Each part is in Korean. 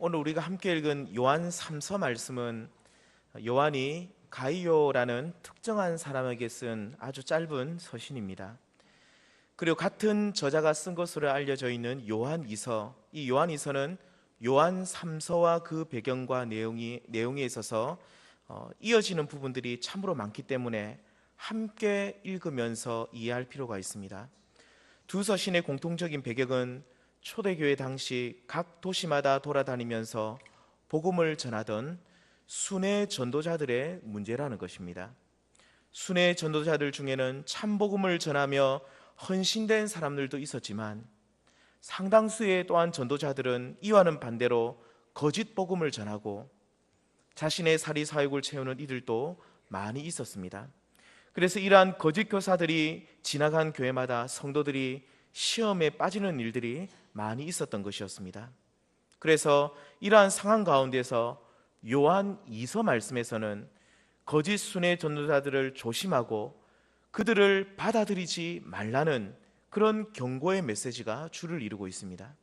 오늘 우리가 함께 읽은 요한 3서 말씀은 요한이 가이오라는 특정한 사람에게 쓴 아주 짧은 서신입니다. 그리고 같은 저자가 쓴 것으로 알려져 있는 요한 2서, 이 요한 2서는 요한 3서와 그 배경과 내용에 있어서 이어지는 부분들이 참으로 많기 때문에 함께 읽으면서 이해할 필요가 있습니다. 두 서신의 공통적인 배경은 초대교회 당시 각 도시마다 돌아다니면서 복음을 전하던 순회 전도자들의 문제라는 것입니다. 순회 전도자들 중에는 참 복음을 전하며 헌신된 사람들도 있었지만 상당수의 또한 전도자들은 이와는 반대로 거짓 복음을 전하고 자신의 사리 사욕을 채우는 이들도 많이 있었습니다. 그래서 이러한 거짓 교사들이 지나간 교회마다 성도들이 시험에 빠지는 일들이 많이 있었던 것이었습니다. 그래서 이러한 상황 가운데서 요한 2서 말씀에서는 거짓 순회 전도자들을 조심하고 그들을 받아들이지 말라는 그런 경고의 메시지가 주를 이루고 있습니다.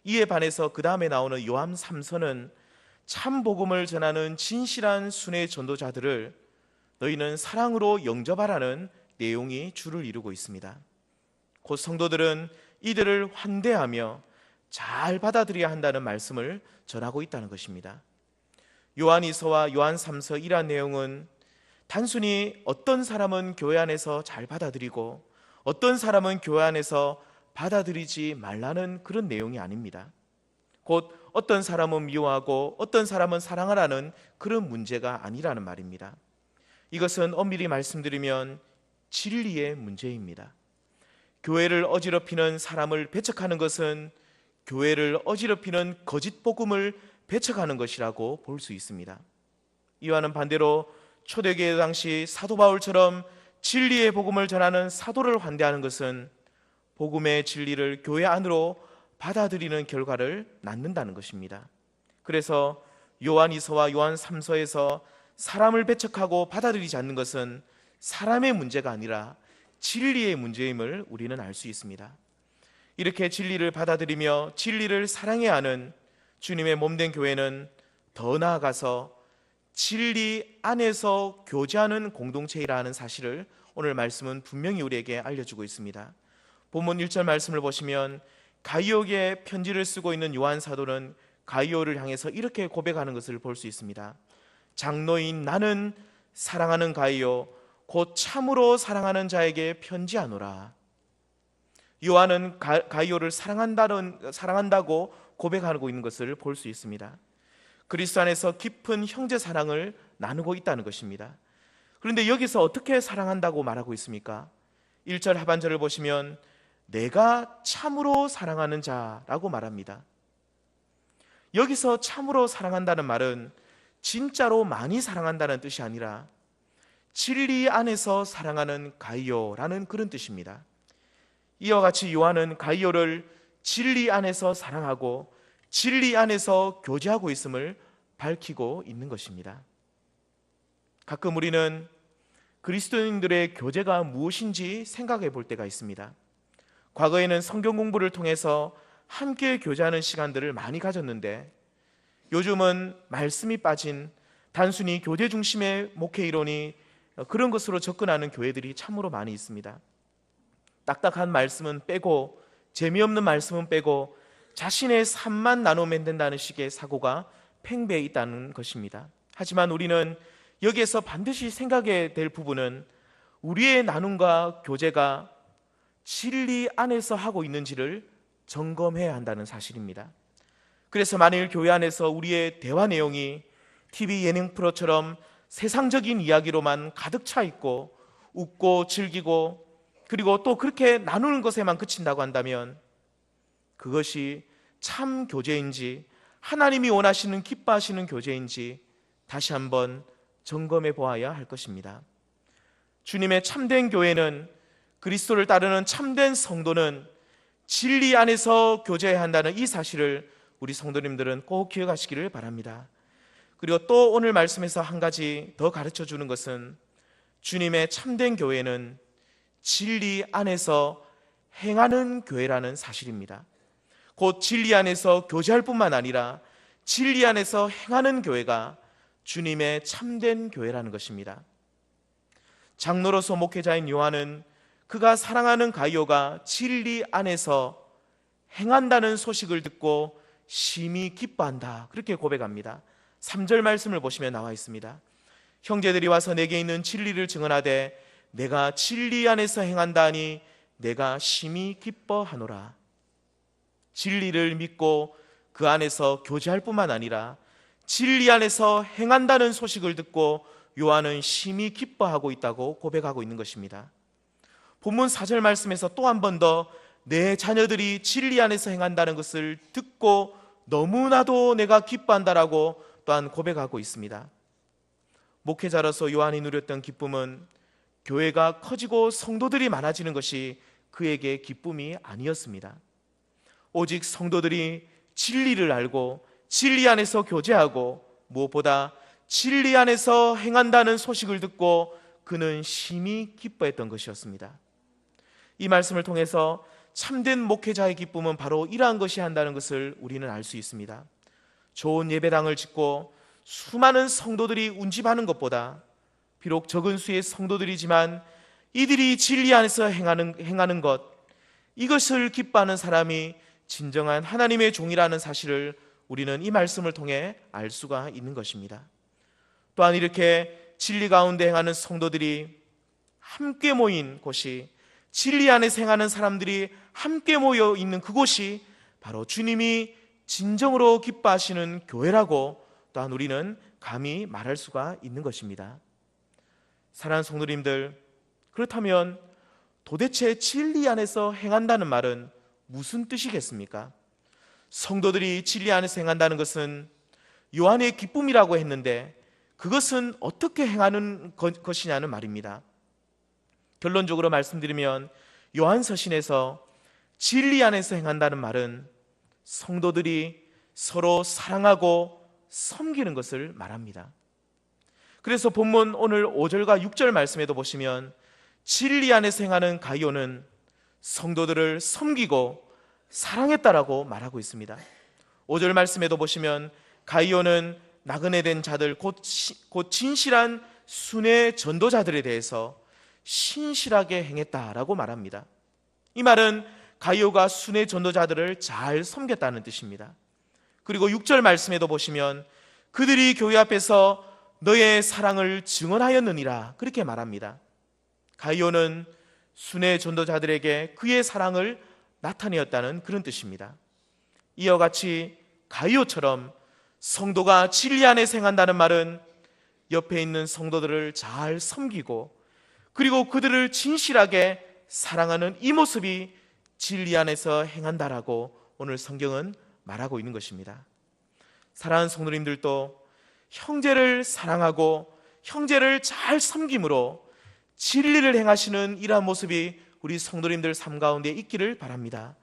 이에 반해서 그 다음에 나오는 요한 3서는 참 복음을 전하는 진실한 순회 전도자들을 너희는 사랑으로 영접하라는 내용이 주를 이루고 있습니다. 곧 성도들은 이들을 환대하며 잘 받아들여야 한다는 말씀을 전하고 있다는 것입니다. 요한 2서와 요한 3서 이러한 내용은 단순히 어떤 사람은 교회 안에서 잘 받아들이고 어떤 사람은 교회 안에서 받아들이지 말라는 그런 내용이 아닙니다. 곧 어떤 사람은 미워하고 어떤 사람은 사랑하라는 그런 문제가 아니라는 말입니다. 이것은 엄밀히 말씀드리면 진리의 문제입니다. 교회를 어지럽히는 사람을 배척하는 것은 교회를 어지럽히는 거짓 복음을 배척하는 것이라고 볼 수 있습니다. 이와는 반대로 초대교회 당시 사도 바울처럼 진리의 복음을 전하는 사도를 환대하는 것은 복음의 진리를 교회 안으로 받아들이는 결과를 낳는다는 것입니다. 그래서 요한 2서와 요한 3서에서 사람을 배척하고 받아들이지 않는 것은 사람의 문제가 아니라 진리의 문제임을 우리는 알 수 있습니다. 이렇게 진리를 받아들이며 진리를 사랑해야 하는 주님의 몸된 교회는 더 나아가서 진리 안에서 교제하는 공동체이라는 사실을 오늘 말씀은 분명히 우리에게 알려주고 있습니다. 본문 1절 말씀을 보시면 가이오에게 편지를 쓰고 있는 요한 사도는 가이오를 향해서 이렇게 고백하는 것을 볼 수 있습니다. 장로인 나는 사랑하는 가이오 곧 참으로 사랑하는 자에게 편지하노라. 요한은 가이오를 사랑한다고 고백하고 있는 것을 볼 수 있습니다. 그리스도 안에서 깊은 형제 사랑을 나누고 있다는 것입니다. 그런데 여기서 어떻게 사랑한다고 말하고 있습니까? 1절 하반절을 보시면 내가 참으로 사랑하는 자라고 말합니다. 여기서 참으로 사랑한다는 말은 진짜로 많이 사랑한다는 뜻이 아니라 진리 안에서 사랑하는 가이오라는 그런 뜻입니다. 이와 같이 요한은 가이오를 진리 안에서 사랑하고 진리 안에서 교제하고 있음을 밝히고 있는 것입니다. 가끔 우리는 그리스도인들의 교제가 무엇인지 생각해 볼 때가 있습니다. 과거에는 성경 공부를 통해서 함께 교제하는 시간들을 많이 가졌는데 요즘은 말씀이 빠진 단순히 교제 중심의 목회 이론이 그런 것으로 접근하는 교회들이 참으로 많이 있습니다. 딱딱한 말씀은 빼고 재미없는 말씀은 빼고 자신의 삶만 나누면 된다는 식의 사고가 팽배해 있다는 것입니다. 하지만 우리는 여기에서 반드시 생각해야 될 부분은 우리의 나눔과 교제가 진리 안에서 하고 있는지를 점검해야 한다는 사실입니다. 그래서 만일 교회 안에서 우리의 대화 내용이 TV 예능 프로처럼 세상적인 이야기로만 가득 차 있고 웃고 즐기고 그리고 또 그렇게 나누는 것에만 그친다고 한다면 그것이 참 교제인지 하나님이 원하시는 기뻐하시는 교제인지 다시 한번 점검해 보아야 할 것입니다. 주님의 참된 교회는 그리스도를 따르는 참된 성도는 진리 안에서 교제해야 한다는 이 사실을 우리 성도님들은 꼭 기억하시기를 바랍니다. 그리고 또 오늘 말씀에서 한 가지 더 가르쳐 주는 것은 주님의 참된 교회는 진리 안에서 행하는 교회라는 사실입니다. 곧 진리 안에서 교제할 뿐만 아니라 진리 안에서 행하는 교회가 주님의 참된 교회라는 것입니다. 장로로서 목회자인 요한은 그가 사랑하는 가이오가 진리 안에서 행한다는 소식을 듣고 심히 기뻐한다, 그렇게 고백합니다. 3절 말씀을 보시면 나와 있습니다. 형제들이 와서 내게 있는 진리를 증언하되 내가 진리 안에서 행한다 하니 내가 심히 기뻐하노라. 진리를 믿고 그 안에서 교제할 뿐만 아니라 진리 안에서 행한다는 소식을 듣고 요한은 심히 기뻐하고 있다고 고백하고 있는 것입니다. 본문 4절 말씀에서 또 한 번 더 내 자녀들이 진리 안에서 행한다는 것을 듣고 너무나도 내가 기뻐한다라고 또한 고백하고 있습니다. 목회자로서 요한이 누렸던 기쁨은 교회가 커지고 성도들이 많아지는 것이 그에게 기쁨이 아니었습니다. 오직 성도들이 진리를 알고 진리 안에서 교제하고 무엇보다 진리 안에서 행한다는 소식을 듣고 그는 심히 기뻐했던 것이었습니다. 이 말씀을 통해서 참된 목회자의 기쁨은 바로 이러한 것이 한다는 것을 우리는 알 수 있습니다. 좋은 예배당을 짓고 수많은 성도들이 운집하는 것보다 비록 적은 수의 성도들이지만 이들이 진리 안에서 행하는 것, 이것을 기뻐하는 사람이 진정한 하나님의 종이라는 사실을 우리는 이 말씀을 통해 알 수가 있는 것입니다. 또한 이렇게 진리 가운데 행하는 성도들이 함께 모인 곳이, 진리 안에서 행하는 사람들이 함께 모여 있는 그곳이 바로 주님이 진정으로 기뻐하시는 교회라고 또한 우리는 감히 말할 수가 있는 것입니다. 사랑하는 성도님들, 그렇다면 도대체 진리 안에서 행한다는 말은 무슨 뜻이겠습니까? 성도들이 진리 안에서 행한다는 것은 요한의 기쁨이라고 했는데 그것은 어떻게 행하는 것이냐는 말입니다. 결론적으로 말씀드리면 요한서신에서 진리 안에서 행한다는 말은 성도들이 서로 사랑하고 섬기는 것을 말합니다. 그래서 본문 오늘 5절과 6절 말씀에도 보시면 진리 안에서 행하는 가이오는 성도들을 섬기고 사랑했다라고 말하고 있습니다. 5절 말씀에도 보시면 가이오는 나그네 된 자들, 곧 진실한 순회 전도자들에 대해서 신실하게 행했다라고 말합니다. 이 말은 가이오가 순회 전도자들을 잘 섬겼다는 뜻입니다. 그리고 6절 말씀에도 보시면 그들이 교회 앞에서 너의 사랑을 증언하였느니라, 그렇게 말합니다. 가이오는 순회 전도자들에게 그의 사랑을 나타내었다는 그런 뜻입니다. 이와 같이 가이오처럼 성도가 진리 안에서 행한다는 말은 옆에 있는 성도들을 잘 섬기고 그리고 그들을 진실하게 사랑하는 이 모습이 진리 안에서 행한다라고 오늘 성경은 말하고 있는 것입니다. 사랑하는 성도님들도 형제를 사랑하고 형제를 잘 섬김으로 진리를 행하시는 이러한 모습이 우리 성도님들 삶 가운데 있기를 바랍니다.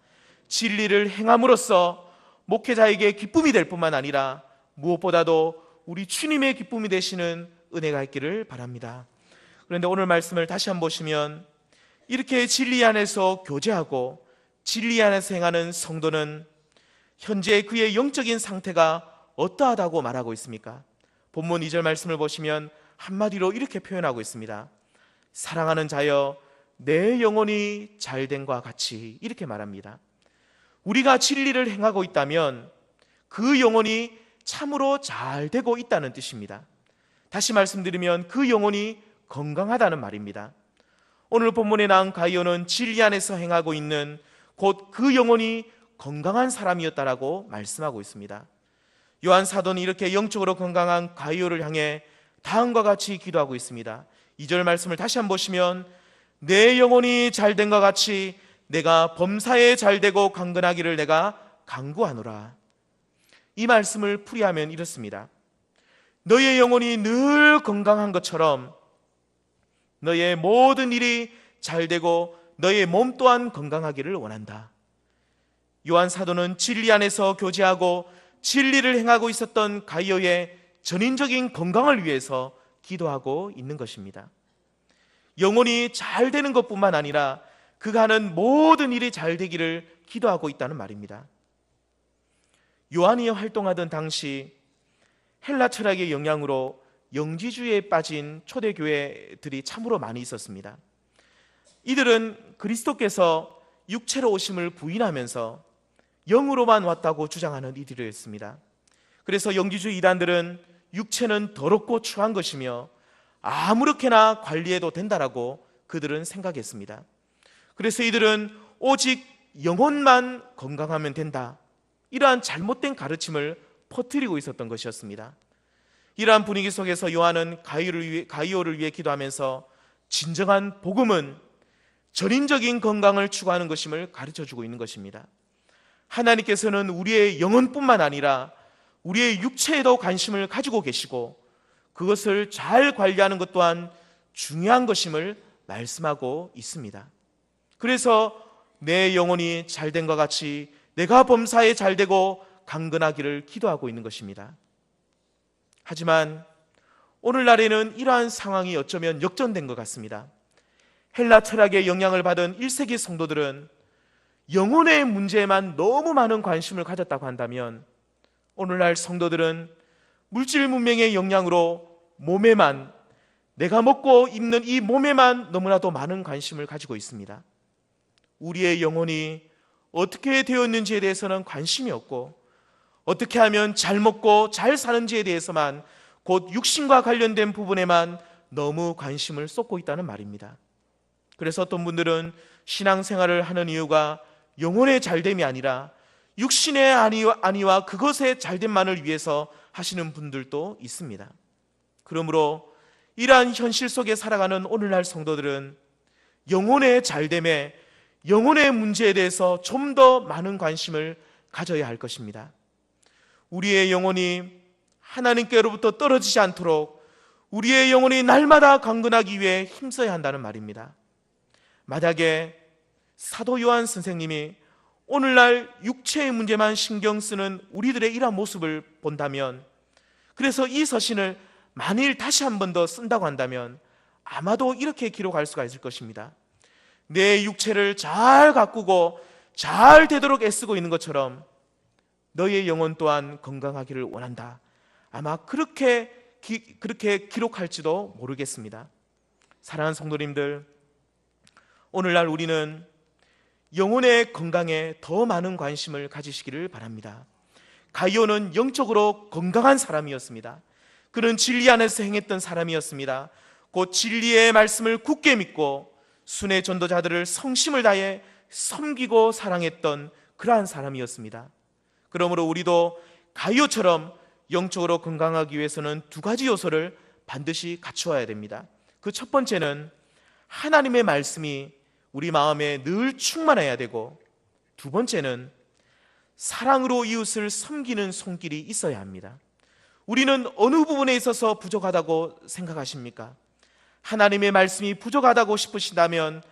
진리를 행함으로써 목회자에게 기쁨이 될 뿐만 아니라 무엇보다도 우리 주님의 기쁨이 되시는 은혜가 있기를 바랍니다. 그런데 오늘 말씀을 다시 한번 보시면 이렇게 진리 안에서 교제하고 진리 안에서 행하는 성도는 현재 그의 영적인 상태가 어떠하다고 말하고 있습니까? 본문 2절 말씀을 보시면 한마디로 이렇게 표현하고 있습니다. 사랑하는 자여 내 영혼이 잘됨과 같이, 이렇게 말합니다. 우리가 진리를 행하고 있다면 그 영혼이 참으로 잘 되고 있다는 뜻입니다. 다시 말씀드리면 그 영혼이 건강하다는 말입니다. 오늘 본문에 나온 가이오는 진리 안에서 행하고 있는 곧 그 영혼이 건강한 사람이었다라고 말씀하고 있습니다. 요한 사도는 이렇게 영적으로 건강한 가이오를 향해 다음과 같이 기도하고 있습니다. 2절 말씀을 다시 한번 보시면 내 영혼이 잘된 것 같이 내가 범사에 잘되고 강건하기를 내가 간구하노라. 이 말씀을 풀이하면 이렇습니다. 너의 영혼이 늘 건강한 것처럼 너의 모든 일이 잘되고 너의 몸 또한 건강하기를 원한다. 요한 사도는 진리 안에서 교제하고 진리를 행하고 있었던 가이오의 전인적인 건강을 위해서 기도하고 있는 것입니다. 영혼이 잘 되는 것뿐만 아니라 그가 하는 모든 일이 잘 되기를 기도하고 있다는 말입니다. 요한이 활동하던 당시 헬라 철학의 영향으로 영지주의에 빠진 초대교회들이 참으로 많이 있었습니다. 이들은 그리스도께서 육체로 오심을 부인하면서 영으로만 왔다고 주장하는 이들이었습니다. 그래서 영지주의 이단들은 육체는 더럽고 추한 것이며 아무렇게나 관리해도 된다라고 그들은 생각했습니다. 그래서 이들은 오직 영혼만 건강하면 된다, 이러한 잘못된 가르침을 퍼뜨리고 있었던 것이었습니다. 이러한 분위기 속에서 요한은 가이오를 위해 기도하면서 진정한 복음은 전인적인 건강을 추구하는 것임을 가르쳐주고 있는 것입니다. 하나님께서는 우리의 영혼뿐만 아니라 우리의 육체에도 관심을 가지고 계시고 그것을 잘 관리하는 것 또한 중요한 것임을 말씀하고 있습니다. 그래서 내 영혼이 잘된과 같이 내가 범사에 잘되고 강건하기를 기도하고 있는 것입니다. 하지만 오늘날에는 이러한 상황이 어쩌면 역전된 것 같습니다. 헬라 철학의 영향을 받은 1세기 성도들은 영혼의 문제에만 너무 많은 관심을 가졌다고 한다면, 오늘날 성도들은 물질 문명의 영향으로 몸에만, 내가 먹고 입는 이 몸에만 너무나도 많은 관심을 가지고 있습니다. 우리의 영혼이 어떻게 되었는지에 대해서는 관심이 없고, 어떻게 하면 잘 먹고 잘 사는지에 대해서만, 곧 육신과 관련된 부분에만 너무 관심을 쏟고 있다는 말입니다. 그래서 어떤 분들은 신앙생활을 하는 이유가 영혼의 잘됨이 아니라 육신의 안위와 그것의 잘됨만을 위해서 하시는 분들도 있습니다. 그러므로 이러한 현실 속에 살아가는 오늘날 성도들은 영혼의 잘됨에, 영혼의 문제에 대해서 좀 더 많은 관심을 가져야 할 것입니다. 우리의 영혼이 하나님께로부터 떨어지지 않도록 우리의 영혼이 날마다 강건하기 위해 힘써야 한다는 말입니다. 만약에 사도 요한 선생님이 오늘날 육체의 문제만 신경 쓰는 우리들의 이러한 모습을 본다면, 그래서 이 서신을 만일 다시 한 번 더 쓴다고 한다면 아마도 이렇게 기록할 수가 있을 것입니다. 내 육체를 잘 가꾸고 잘 되도록 애쓰고 있는 것처럼 너의 영혼 또한 건강하기를 원한다. 아마 그렇게 기록할지도 모르겠습니다. 사랑하는 성도님들, 오늘날 우리는 영혼의 건강에 더 많은 관심을 가지시기를 바랍니다. 가이오는 영적으로 건강한 사람이었습니다. 그는 진리 안에서 행했던 사람이었습니다. 곧 진리의 말씀을 굳게 믿고 순회 전도자들을 성심을 다해 섬기고 사랑했던 그러한 사람이었습니다. 그러므로 우리도 가이오처럼 영적으로 건강하기 위해서는 두 가지 요소를 반드시 갖추어야 됩니다. 그 첫 번째는 하나님의 말씀이 우리 마음에 늘 충만해야 되고, 두 번째는 사랑으로 이웃을 섬기는 손길이 있어야 합니다. 우리는 어느 부분에 있어서 부족하다고 생각하십니까? 하나님의 말씀이 부족하다고 싶으시다면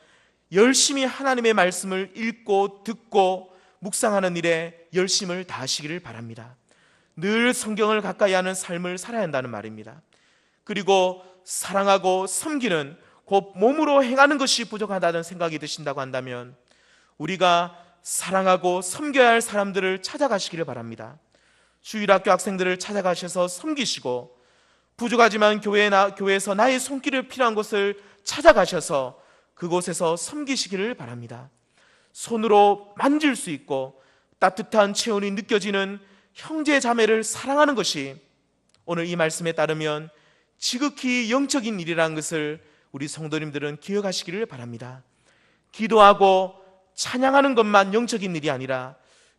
열심히 하나님의 말씀을 읽고 듣고 묵상하는 일에 열심을 다하시기를 바랍니다. 늘 성경을 가까이 하는 삶을 살아야 한다는 말입니다. 그리고 사랑하고 섬기는, 곧 몸으로 행하는 것이 부족하다는 생각이 드신다고 한다면 우리가 사랑하고 섬겨야 할 사람들을 찾아가시기를 바랍니다. 주일학교 학생들을 찾아가셔서 섬기시고, 부족하지만 교회에서 나의 손길을 필요한 곳을 찾아가셔서 그곳에서 섬기시기를 바랍니다. 손으로 만질 수 있고 따뜻한 체온이 느껴지는 형제 자매를 사랑하는 것이 오늘 이 말씀에 따르면 지극히 영적인 일이라는 것을 우리 성도님들은 기억하시기를 바랍니다. 기도하고 찬양하는 것만 영적인 일이 아니라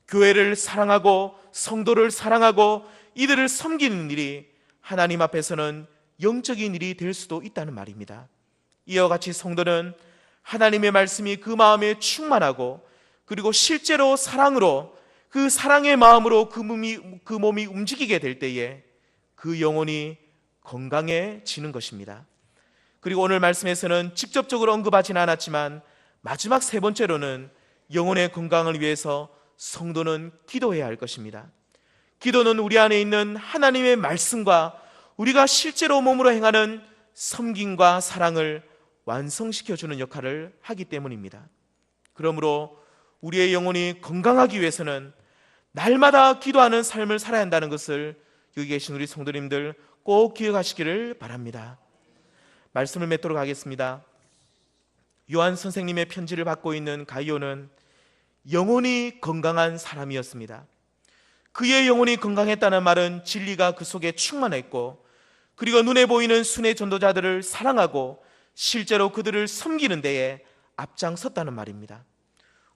교회를 사랑하고 성도를 사랑하고 이들을 섬기는 일이 하나님 앞에서는 영적인 일이 될 수도 있다는 말입니다. 이와 같이 성도는 하나님의 말씀이 그 마음에 충만하고, 그리고 실제로 사랑으로, 그 사랑의 마음으로 그 몸이 움직이게 될 때에 그 영혼이 건강해지는 것입니다. 그리고 오늘 말씀에서는 직접적으로 언급하지는 않았지만 마지막 세 번째로는 영혼의 건강을 위해서 성도는 기도해야 할 것입니다. 기도는 우리 안에 있는 하나님의 말씀과 우리가 실제로 몸으로 행하는 섬김과 사랑을 완성시켜주는 역할을 하기 때문입니다. 그러므로 우리의 영혼이 건강하기 위해서는 날마다 기도하는 삶을 살아야 한다는 것을 여기 계신 우리 성도님들 꼭 기억하시기를 바랍니다. 말씀을 맺도록 하겠습니다. 요한 선생님의 편지를 받고 있는 가이오는 영혼이 건강한 사람이었습니다. 그의 영혼이 건강했다는 말은 진리가 그 속에 충만했고, 그리고 눈에 보이는 순회 전도자들을 사랑하고 실제로 그들을 섬기는 데에 앞장섰다는 말입니다.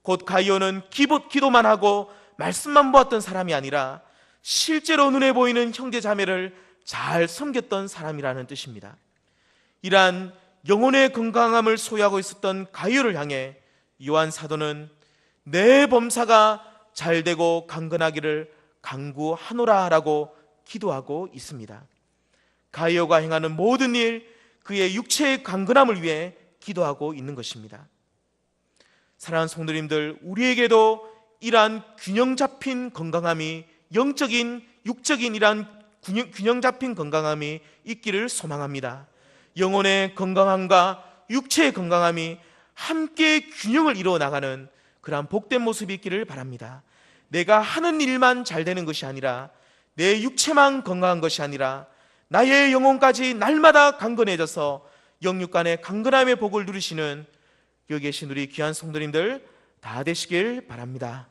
곧 가이오는 기도만 하고 말씀만 보았던 사람이 아니라 실제로 눈에 보이는 형제 자매를 잘 섬겼던 사람이라는 뜻입니다. 이러한 영혼의 건강함을 소유하고 있었던 가이오를 향해 요한 사도는 내 범사가 잘되고 강건하기를 간구하노라라고 기도하고 있습니다. 가이오가 행하는 모든 일, 그의 육체의 강건함을 위해 기도하고 있는 것입니다. 사랑하는 성도님들, 우리에게도 이러한 균형 잡힌 건강함이, 영적인 육적인 이러한 균형 잡힌 건강함이 있기를 소망합니다. 영혼의 건강함과 육체의 건강함이 함께 균형을 이루어 나가는 그러한 복된 모습이 있기를 바랍니다. 내가 하는 일만 잘 되는 것이 아니라, 내 육체만 건강한 것이 아니라 나의 영혼까지 날마다 강건해져서 영육 간의 강건함의 복을 누리시는 여기 계신 우리 귀한 성도님들 다 되시길 바랍니다.